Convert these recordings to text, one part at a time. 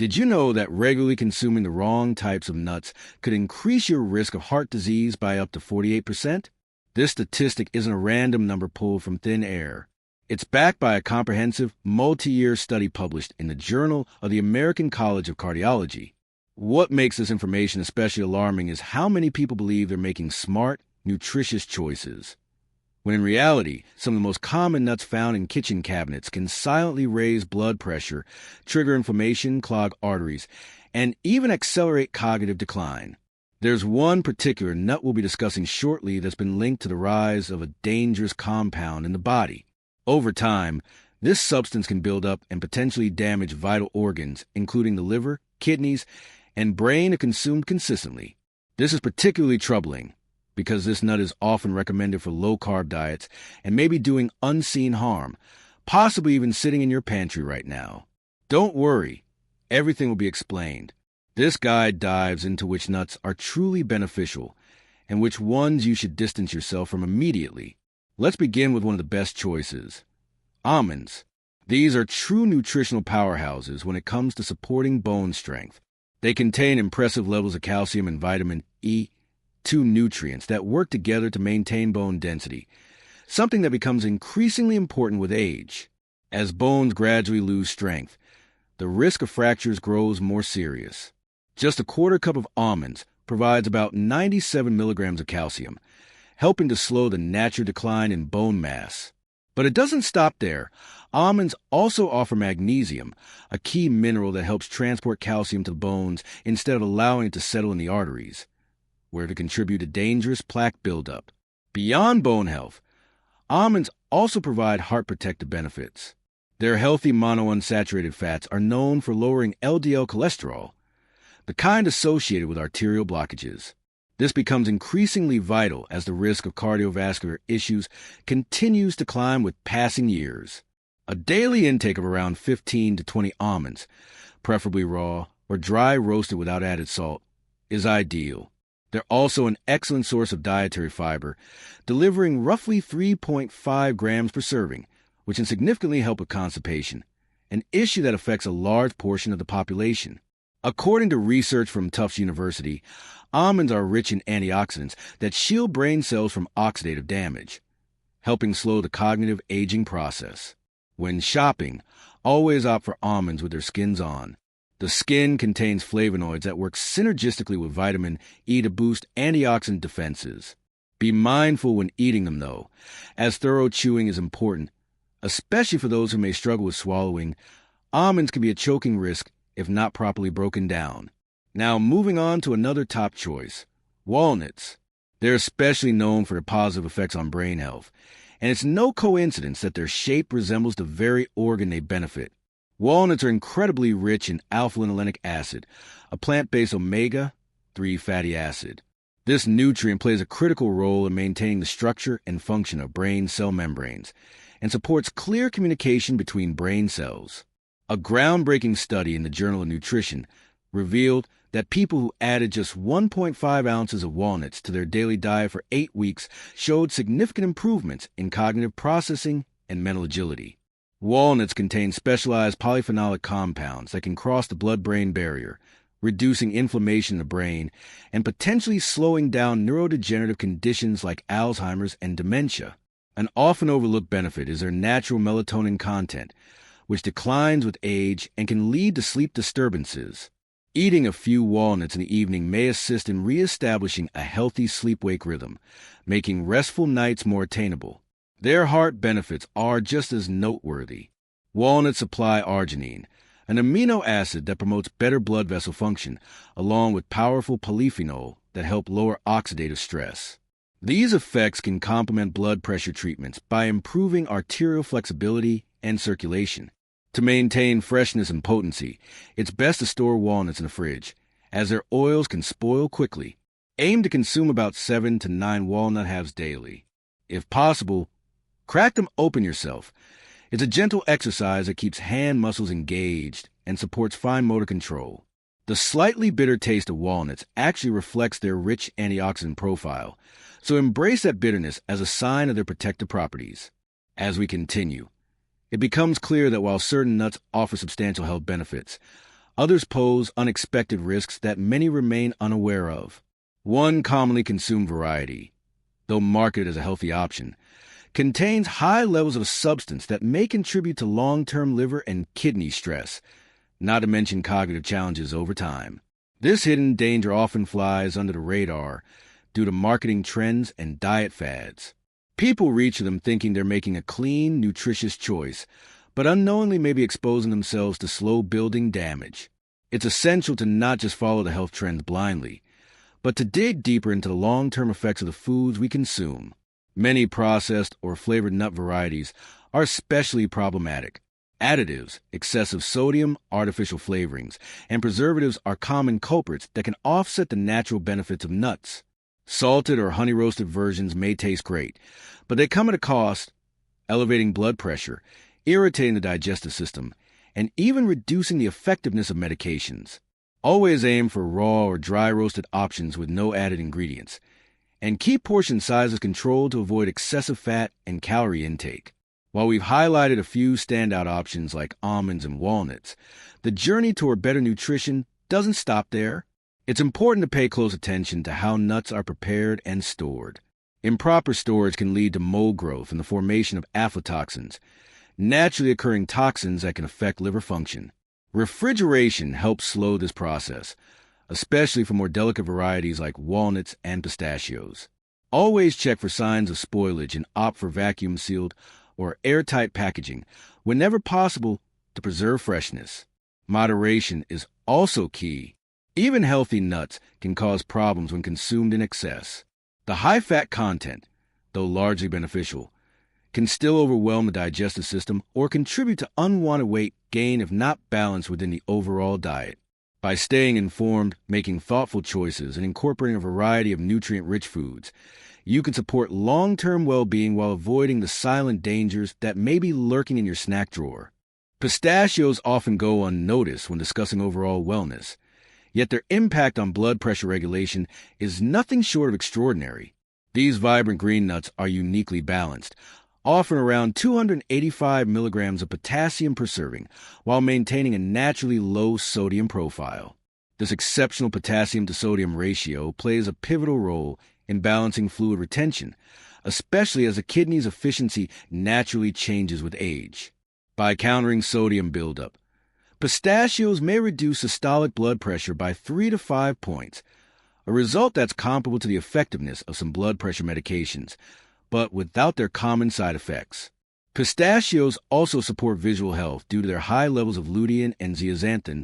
Did you know that regularly consuming the wrong types of nuts could increase your risk of heart disease by up to 48%? This statistic isn't a random number pulled from thin air. It's backed by a comprehensive, multi-year study published in the Journal of the American College of Cardiology. What makes this information especially alarming is how many people believe they're making smart, nutritious choices, when in reality, some of the most common nuts found in kitchen cabinets can silently raise blood pressure, trigger inflammation, clog arteries, and even accelerate cognitive decline. There's one particular nut we'll be discussing shortly that's been linked to the rise of a dangerous compound in the body. Over time, this substance can build up and potentially damage vital organs, including the liver, kidneys, and brain if consumed consistently. This is particularly troubling, because this nut is often recommended for low-carb diets and may be doing unseen harm, possibly even sitting in your pantry right now. Don't worry, everything will be explained. This guide dives into which nuts are truly beneficial and which ones you should distance yourself from immediately. Let's begin with one of the best choices: almonds. These are true nutritional powerhouses when it comes to supporting bone strength. They contain impressive levels of calcium and vitamin E, two nutrients that work together to maintain bone density, something that becomes increasingly important with age. As bones gradually lose strength, the risk of fractures grows more serious. Just a quarter cup of almonds provides about 97 milligrams of calcium, helping to slow the natural decline in bone mass. But it doesn't stop there. Almonds also offer magnesium, a key mineral that helps transport calcium to the bones instead of allowing it to settle in the arteries, where to contribute to dangerous plaque buildup. Beyond bone health, almonds also provide heart protective benefits. Their healthy monounsaturated fats are known for lowering LDL cholesterol, the kind associated with arterial blockages. This becomes increasingly vital as the risk of cardiovascular issues continues to climb with passing years. A daily intake of around 15 to 20 almonds, preferably raw or dry roasted without added salt, is ideal. They're also an excellent source of dietary fiber, delivering roughly 3.5 grams per serving, which can significantly help with constipation, an issue that affects a large portion of the population. According to research from Tufts University, almonds are rich in antioxidants that shield brain cells from oxidative damage, helping slow the cognitive aging process. When shopping, always opt for almonds with their skins on. The skin contains flavonoids that work synergistically with vitamin E to boost antioxidant defenses. Be mindful when eating them, though, as thorough chewing is important, especially for those who may struggle with swallowing. Almonds can be a choking risk if not properly broken down. Now, moving on to another top choice, walnuts. They're especially known for their positive effects on brain health, and it's no coincidence that their shape resembles the very organ they benefit. Walnuts are incredibly rich in alpha-linolenic acid, a plant-based omega-3 fatty acid. This nutrient plays a critical role in maintaining the structure and function of brain cell membranes and supports clear communication between brain cells. A groundbreaking study in the Journal of Nutrition revealed that people who added just 1.5 ounces of walnuts to their daily diet for 8 weeks showed significant improvements in cognitive processing and mental agility. Walnuts contain specialized polyphenolic compounds that can cross the blood-brain barrier, reducing inflammation in the brain and potentially slowing down neurodegenerative conditions like Alzheimer's and dementia. An often overlooked benefit is their natural melatonin content, which declines with age and can lead to sleep disturbances. Eating a few walnuts in the evening may assist in reestablishing a healthy sleep-wake rhythm, making restful nights more attainable. Their heart benefits are just as noteworthy. Walnuts supply arginine, an amino acid that promotes better blood vessel function, along with powerful polyphenol that help lower oxidative stress. These effects can complement blood pressure treatments by improving arterial flexibility and circulation. To maintain freshness and potency, it's best to store walnuts in the fridge, as their oils can spoil quickly. Aim to consume about 7 to 9 walnut halves daily. If possible, crack them open yourself. It's a gentle exercise that keeps hand muscles engaged and supports fine motor control. The slightly bitter taste of walnuts actually reflects their rich antioxidant profile, so embrace that bitterness as a sign of their protective properties. As we continue, it becomes clear that while certain nuts offer substantial health benefits, Others pose unexpected risks that many remain unaware of. One commonly consumed variety, though marketed as a healthy option, contains high levels of a substance that may contribute to long-term liver and kidney stress, not to mention cognitive challenges over time. This hidden danger often flies under the radar due to marketing trends and diet fads. People reach for them thinking they're making a clean, nutritious choice, but unknowingly may be exposing themselves to slow-building damage. It's essential to not just follow the health trends blindly, but to dig deeper into the long-term effects of the foods we consume. Many processed or flavored nut varieties are especially problematic. Additives, excessive sodium, artificial flavorings, and preservatives are common culprits that can offset the natural benefits of nuts. Salted or honey-roasted versions may taste great, but they come at a cost, elevating blood pressure, irritating the digestive system, and even reducing the effectiveness of medications. Always aim for raw or dry-roasted options with no added ingredients, and keep portion sizes controlled to avoid excessive fat and calorie intake. While we've highlighted a few standout options like almonds and walnuts, the journey toward better nutrition doesn't stop there. It's important to pay close attention to how nuts are prepared and stored. Improper storage can lead to mold growth and the formation of aflatoxins, naturally occurring toxins that can affect liver function. Refrigeration helps slow this process, especially for more delicate varieties like walnuts and pistachios. Always check for signs of spoilage and opt for vacuum-sealed or airtight packaging whenever possible to preserve freshness. Moderation is also key. Even healthy nuts can cause problems when consumed in excess. The high-fat content, though largely beneficial, can still overwhelm the digestive system or contribute to unwanted weight gain if not balanced within the overall diet. By staying informed, making thoughtful choices, and incorporating a variety of nutrient-rich foods, you can support long-term well-being while avoiding the silent dangers that may be lurking in your snack drawer. Pistachios often go unnoticed when discussing overall wellness, yet their impact on blood pressure regulation is nothing short of extraordinary. These vibrant green nuts are uniquely balanced, offering around 285 milligrams of potassium per serving while maintaining a naturally low sodium profile. This exceptional potassium to sodium ratio plays a pivotal role in balancing fluid retention, especially as the kidney's efficiency naturally changes with age. By countering sodium buildup, pistachios may reduce systolic blood pressure by 3 to 5 points, a result that's comparable to the effectiveness of some blood pressure medications, but without their common side effects. Pistachios also support visual health due to their high levels of lutein and zeaxanthin,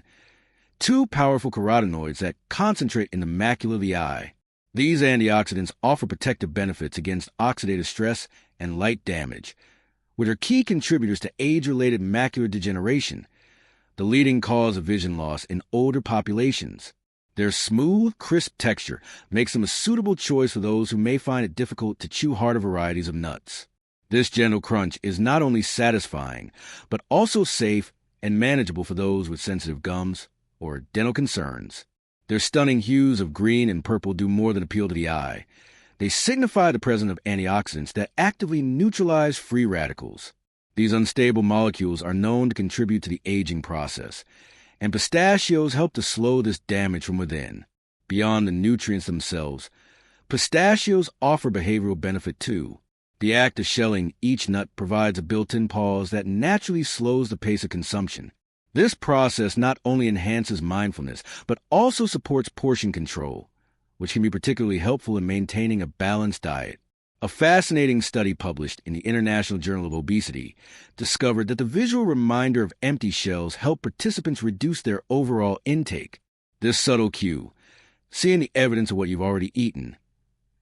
two powerful carotenoids that concentrate in the macula of the eye. These antioxidants offer protective benefits against oxidative stress and light damage, which are key contributors to age-related macular degeneration, the leading cause of vision loss in older populations. Their smooth, crisp texture makes them a suitable choice for those who may find it difficult to chew harder varieties of nuts. This gentle crunch is not only satisfying, but also safe and manageable for those with sensitive gums or dental concerns. Their stunning hues of green and purple do more than appeal to the eye. They signify the presence of antioxidants that actively neutralize free radicals. These unstable molecules are known to contribute to the aging process, and pistachios help to slow this damage from within. Beyond the nutrients themselves, pistachios offer behavioral benefit too. The act of shelling each nut provides a built-in pause that naturally slows the pace of consumption. This process not only enhances mindfulness, but also supports portion control, which can be particularly helpful in maintaining a balanced diet. A fascinating study published in the International Journal of Obesity discovered that the visual reminder of empty shells helped participants reduce their overall intake. This subtle cue, seeing the evidence of what you've already eaten,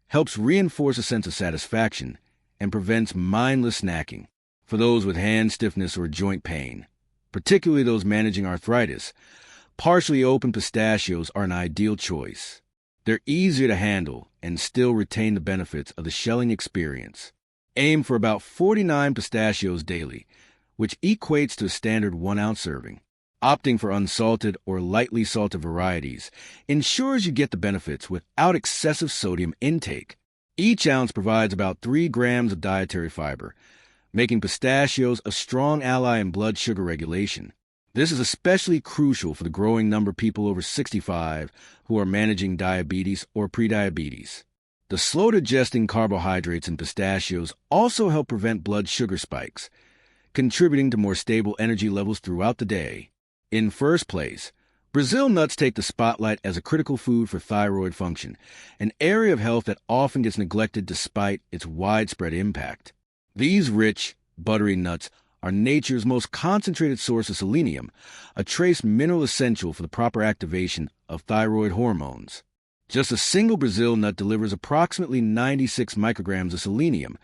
helps reinforce a sense of satisfaction and prevents mindless snacking. For those with hand stiffness or joint pain, particularly those managing arthritis, partially open pistachios are an ideal choice. They're easier to handle and still retain the benefits of the shelling experience. Aim for about 49 pistachios daily, which equates to a standard 1-ounce serving. Opting for unsalted or lightly salted varieties ensures you get the benefits without excessive sodium intake. Each ounce provides about 3 grams of dietary fiber, making pistachios a strong ally in blood sugar regulation. This is especially crucial for the growing number of people over 65 who are managing diabetes or prediabetes. The slow-digesting carbohydrates in pistachios also help prevent blood sugar spikes, contributing to more stable energy levels throughout the day. In first place, Brazil nuts take the spotlight as a critical food for thyroid function, an area of health that often gets neglected despite its widespread impact. These rich, buttery nuts are nature's most concentrated source of selenium, a trace mineral essential for the proper activation of thyroid hormones. Just a single Brazil nut delivers approximately 96 micrograms of selenium,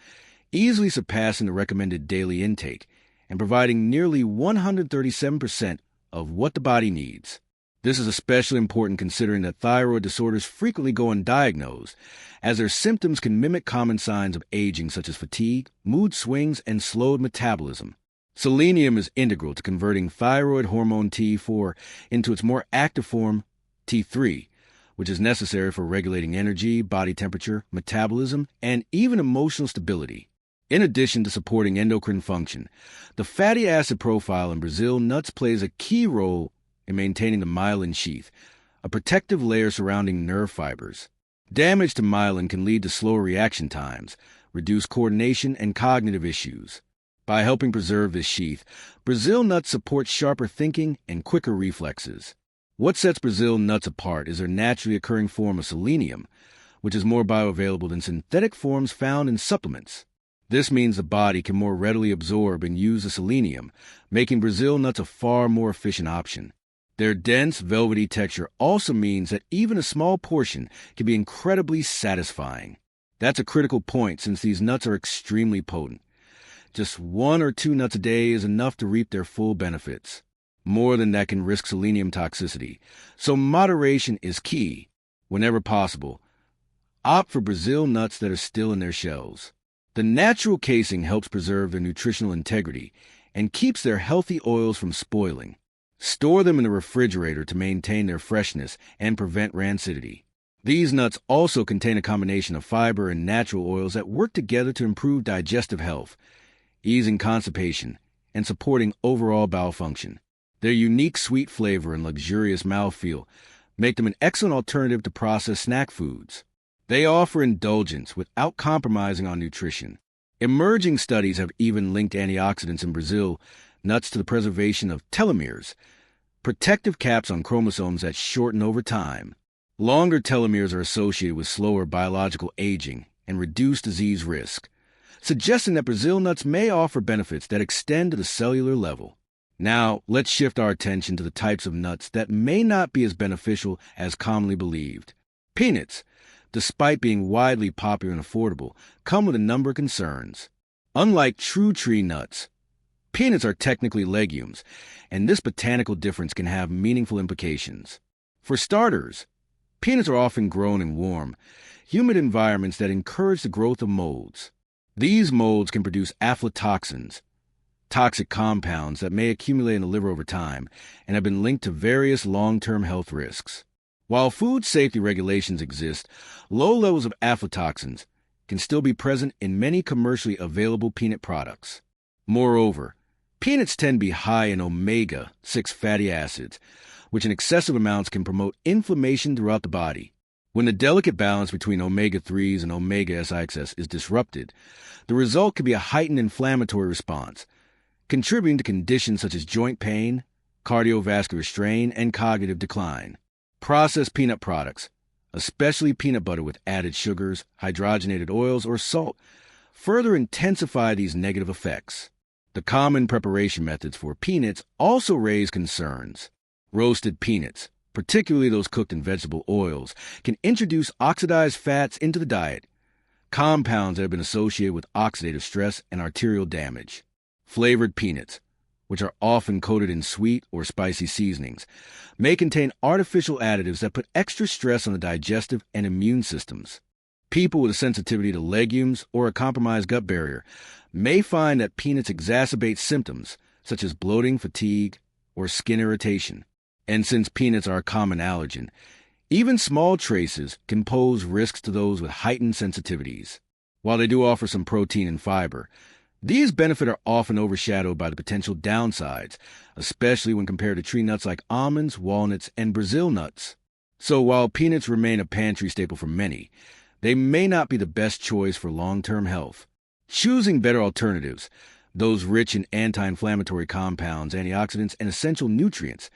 easily surpassing the recommended daily intake and providing nearly 137% of what the body needs. This is especially important considering that thyroid disorders frequently go undiagnosed, as their symptoms can mimic common signs of aging such as fatigue, mood swings, and slowed metabolism. Selenium is integral to converting thyroid hormone T4 into its more active form, T3, which is necessary for regulating energy, body temperature, metabolism, and even emotional stability. In addition to supporting endocrine function, the fatty acid profile in Brazil nuts plays a key role in maintaining the myelin sheath, a protective layer surrounding nerve fibers. Damage to myelin can lead to slower reaction times, reduced coordination, and cognitive issues. By helping preserve this sheath, Brazil nuts support sharper thinking and quicker reflexes. What sets Brazil nuts apart is their naturally occurring form of selenium, which is more bioavailable than synthetic forms found in supplements. This means the body can more readily absorb and use the selenium, making Brazil nuts a far more efficient option. Their dense, velvety texture also means that even a small portion can be incredibly satisfying. That's a critical point since these nuts are extremely potent. Just 1 or 2 nuts a day is enough to reap their full benefits. More than that can risk selenium toxicity, so moderation is key. Whenever possible, opt for Brazil nuts that are still in their shells. The natural casing helps preserve their nutritional integrity and keeps their healthy oils from spoiling. Store them in the refrigerator to maintain their freshness and prevent rancidity. These nuts also contain a combination of fiber and natural oils that work together to improve digestive health, easing constipation, and supporting overall bowel function. Their unique sweet flavor and luxurious mouthfeel make them an excellent alternative to processed snack foods. They offer indulgence without compromising on nutrition. Emerging studies have even linked antioxidants in Brazil nuts to the preservation of telomeres, protective caps on chromosomes that shorten over time. Longer telomeres are associated with slower biological aging and reduced disease risk, suggesting that Brazil nuts may offer benefits that extend to the cellular level. Now, let's shift our attention to the types of nuts that may not be as beneficial as commonly believed. Peanuts, despite being widely popular and affordable, come with a number of concerns. Unlike true tree nuts, peanuts are technically legumes, and this botanical difference can have meaningful implications. For starters, peanuts are often grown in warm, humid environments that encourage the growth of molds. These molds can produce aflatoxins, toxic compounds that may accumulate in the liver over time and have been linked to various long-term health risks. While food safety regulations exist, low levels of aflatoxins can still be present in many commercially available peanut products. Moreover, peanuts tend to be high in omega-6 fatty acids, which in excessive amounts can promote inflammation throughout the body. When the delicate balance between omega-3s and omega-6 is disrupted, the result can be a heightened inflammatory response, contributing to conditions such as joint pain, cardiovascular strain, and cognitive decline. Processed peanut products, especially peanut butter with added sugars, hydrogenated oils, or salt, further intensify these negative effects. The common preparation methods for peanuts also raise concerns. Roasted peanuts, particularly those cooked in vegetable oils, can introduce oxidized fats into the diet, compounds that have been associated with oxidative stress and arterial damage. Flavored peanuts, which are often coated in sweet or spicy seasonings, may contain artificial additives that put extra stress on the digestive and immune systems. People with a sensitivity to legumes or a compromised gut barrier may find that peanuts exacerbate symptoms such as bloating, fatigue, or skin irritation. And since peanuts are a common allergen, even small traces can pose risks to those with heightened sensitivities. While they do offer some protein and fiber, These benefits are often overshadowed by the potential downsides, especially when compared to tree nuts like almonds, walnuts, and Brazil nuts. So while peanuts remain a pantry staple for many, they may not be the best choice for long-term health. Choosing better alternatives, those rich in anti-inflammatory compounds, antioxidants, and essential nutrients,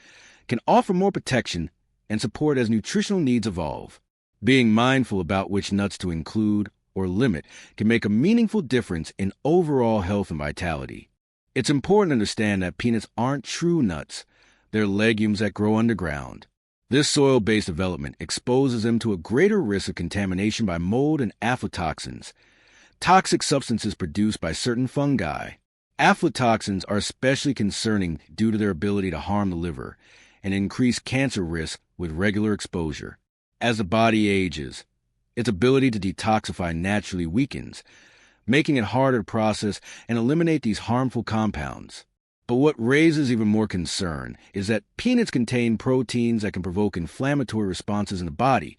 can offer more protection and support as nutritional needs evolve. Being mindful about which nuts to include or limit can make a meaningful difference in overall health and vitality. It's important to understand that peanuts aren't true nuts. They're legumes that grow underground. This soil-based development exposes them to a greater risk of contamination by mold and aflatoxins, toxic substances produced by certain fungi. Aflatoxins are especially concerning due to their ability to harm the liver and increase cancer risk with regular exposure. As the body ages, its ability to detoxify naturally weakens, making it harder to process and eliminate these harmful compounds. But what raises even more concern is that peanuts contain proteins that can provoke inflammatory responses in the body,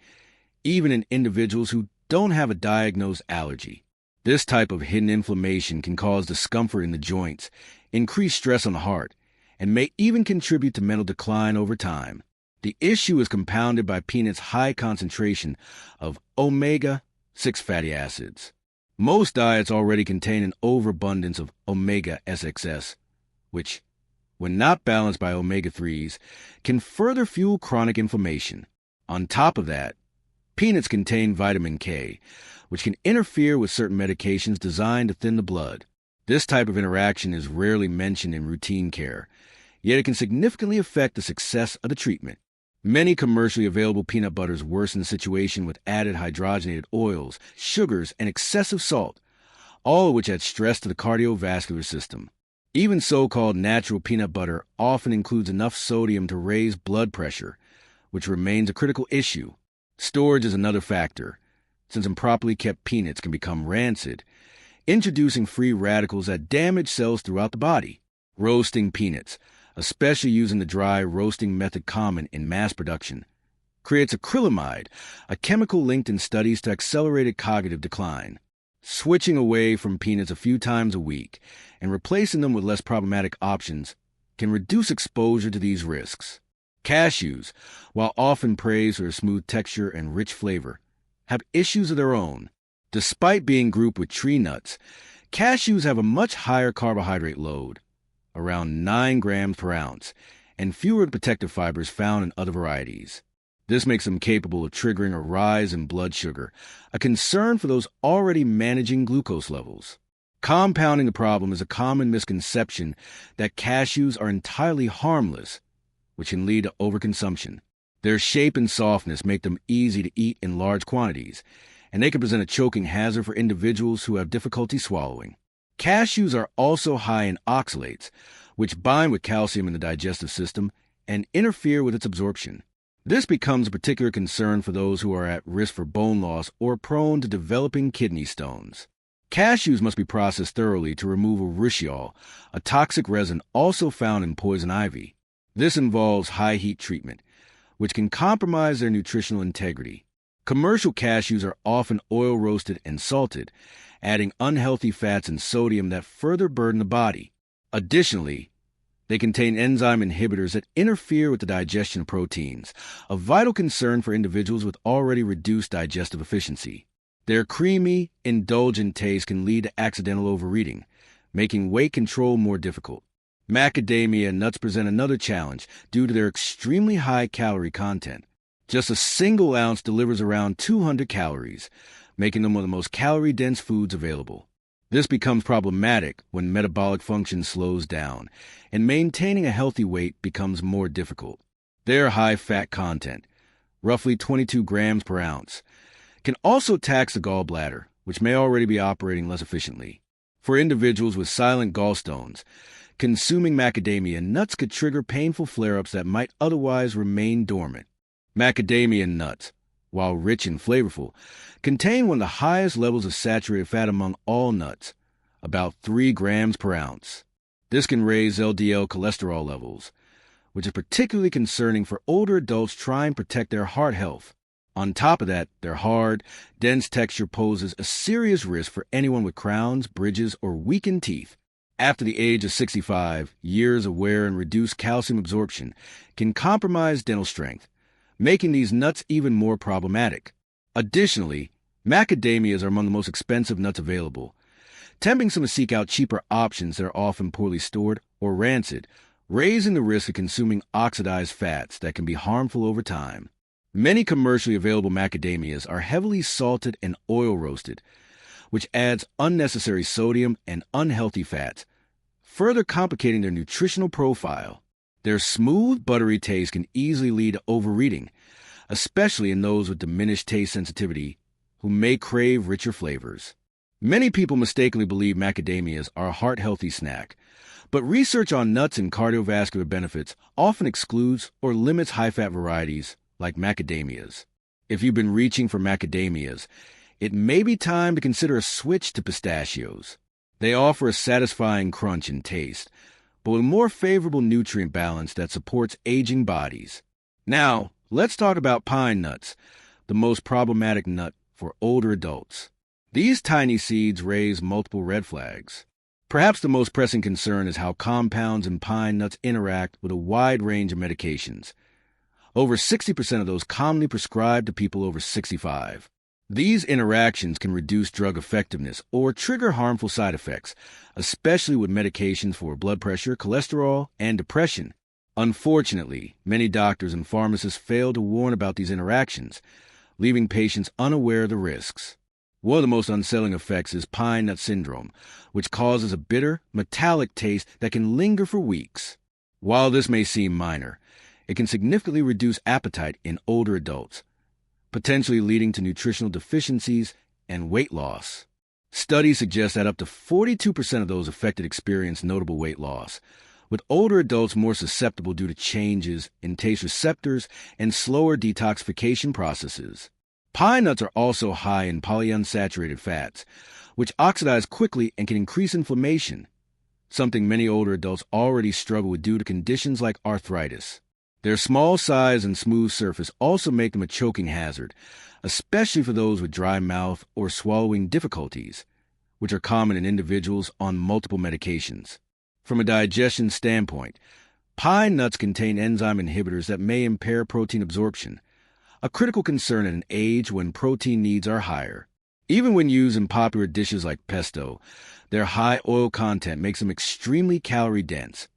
even in individuals who don't have a diagnosed allergy. This type of hidden inflammation can cause discomfort in the joints, increase stress on the heart, and may even contribute to mental decline over time. The issue is compounded by peanuts' high concentration of omega-6 fatty acids. Most diets already contain an overabundance of omega-6, which, when not balanced by omega-3s, can further fuel chronic inflammation. On top of that, peanuts contain vitamin K, which can interfere with certain medications designed to thin the blood. This type of interaction is rarely mentioned in routine care, yet it can significantly affect the success of the treatment. Many commercially available peanut butters worsen the situation with added hydrogenated oils, sugars, and excessive salt, all of which add stress to the cardiovascular system. Even so-called natural peanut butter often includes enough sodium to raise blood pressure, which remains a critical issue. Storage is another factor, since improperly kept peanuts can become rancid, introducing free radicals that damage cells throughout the body. Roasting peanuts, especially using the dry roasting method common in mass production, creates acrylamide, a chemical linked in studies to accelerated cognitive decline. Switching away from peanuts a few times a week and replacing them with less problematic options can reduce exposure to these risks. Cashews, while often praised for their smooth texture and rich flavor, have issues of their own. Despite being grouped with tree nuts, cashews have a much higher carbohydrate load, around 9 grams per ounce, and fewer protective fibers found in other varieties. This makes them capable of triggering a rise in blood sugar, a concern for those already managing glucose levels. Compounding the problem is a common misconception that cashews are entirely harmless, which can lead to overconsumption. Their shape and softness make them easy to eat in large quantities, and they can present a choking hazard for individuals who have difficulty swallowing. Cashews are also high in oxalates, which bind with calcium in the digestive system and interfere with its absorption. This becomes a particular concern for those who are at risk for bone loss or prone to developing kidney stones. Cashews must be processed thoroughly to remove urushiol, a toxic resin also found in poison ivy. This involves high heat treatment, which can compromise their nutritional integrity. Commercial cashews are often oil roasted and salted, adding unhealthy fats and sodium that further burden the body. Additionally, they contain enzyme inhibitors that interfere with the digestion of proteins, a vital concern for individuals with already reduced digestive efficiency. Their creamy, indulgent taste can lead to accidental overeating, making weight control more difficult. Macadamia nuts present another challenge due to their extremely high calorie content. Just a single ounce delivers around 200 calories, making them one of the most calorie-dense foods available. This becomes problematic when metabolic function slows down, and maintaining a healthy weight becomes more difficult. Their high fat content, roughly 22 grams per ounce, can also tax the gallbladder, which may already be operating less efficiently. For individuals with silent gallstones, consuming macadamia nuts could trigger painful flare-ups that might otherwise remain dormant. Macadamia nuts, while rich and flavorful, contain one of the highest levels of saturated fat among all nuts, about 3 grams per ounce. This can raise LDL cholesterol levels, which is particularly concerning for older adults trying to protect their heart health. On top of that, their hard, dense texture poses a serious risk for anyone with crowns, bridges, or weakened teeth. After the age of 65, years of wear and reduced calcium absorption can compromise dental strength, making these nuts even more problematic. Additionally, macadamias are among the most expensive nuts available, tempting some to seek out cheaper options that are often poorly stored or rancid, raising the risk of consuming oxidized fats that can be harmful over time. Many commercially available macadamias are heavily salted and oil roasted, which adds unnecessary sodium and unhealthy fats, further complicating their nutritional profile. Their smooth, buttery taste can easily lead to overeating, especially in those with diminished taste sensitivity who may crave richer flavors. Many people mistakenly believe macadamias are a heart-healthy snack, but research on nuts and cardiovascular benefits often excludes or limits high-fat varieties like macadamias. If you've been reaching for macadamias, it may be time to consider a switch to pistachios. They offer a satisfying crunch and taste, but with a more favorable nutrient balance that supports aging bodies. Now, let's talk about pine nuts, the most problematic nut for older adults. These tiny seeds raise multiple red flags. Perhaps the most pressing concern is how compounds in pine nuts interact with a wide range of medications. Over 60% of those commonly prescribed to people over 65. These interactions can reduce drug effectiveness or trigger harmful side effects, especially with medications for blood pressure, cholesterol, and depression. Unfortunately, many doctors and pharmacists fail to warn about these interactions, leaving patients unaware of the risks. One of the most unsettling effects is pine nut syndrome, which causes a bitter, metallic taste that can linger for weeks. While this may seem minor, it can significantly reduce appetite in older adults, potentially leading to nutritional deficiencies and weight loss. Studies suggest that up to 42% of those affected experience notable weight loss, with older adults more susceptible due to changes in taste receptors and slower detoxification processes. Pine nuts are also high in polyunsaturated fats, which oxidize quickly and can increase inflammation, something many older adults already struggle with due to conditions like arthritis. Their small size and smooth surface also make them a choking hazard, especially for those with dry mouth or swallowing difficulties, which are common in individuals on multiple medications. From a digestion standpoint, pine nuts contain enzyme inhibitors that may impair protein absorption, a critical concern at an age when protein needs are higher. Even when used in popular dishes like pesto, their high oil content makes them extremely calorie-dense,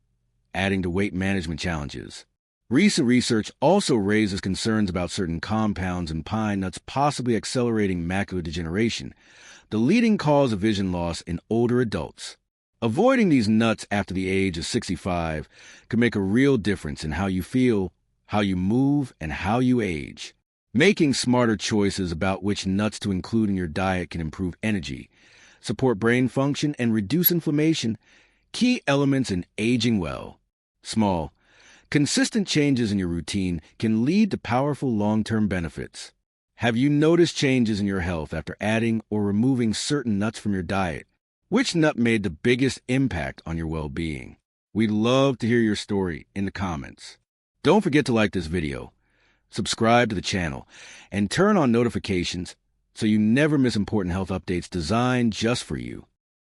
adding to weight management challenges. Recent research also raises concerns about certain compounds in pine nuts possibly accelerating macular degeneration, the leading cause of vision loss in older adults. Avoiding these nuts after the age of 65 can make a real difference in how you feel, how you move, and how you age. Making smarter choices about which nuts to include in your diet can improve energy, support brain function, and reduce inflammation, key elements in aging well. Small, consistent changes in your routine can lead to powerful long-term benefits. Have you noticed changes in your health after adding or removing certain nuts from your diet? Which nut made the biggest impact on your well-being? We'd love to hear your story in the comments. Don't forget to like this video, subscribe to the channel, and turn on notifications so you never miss important health updates designed just for you.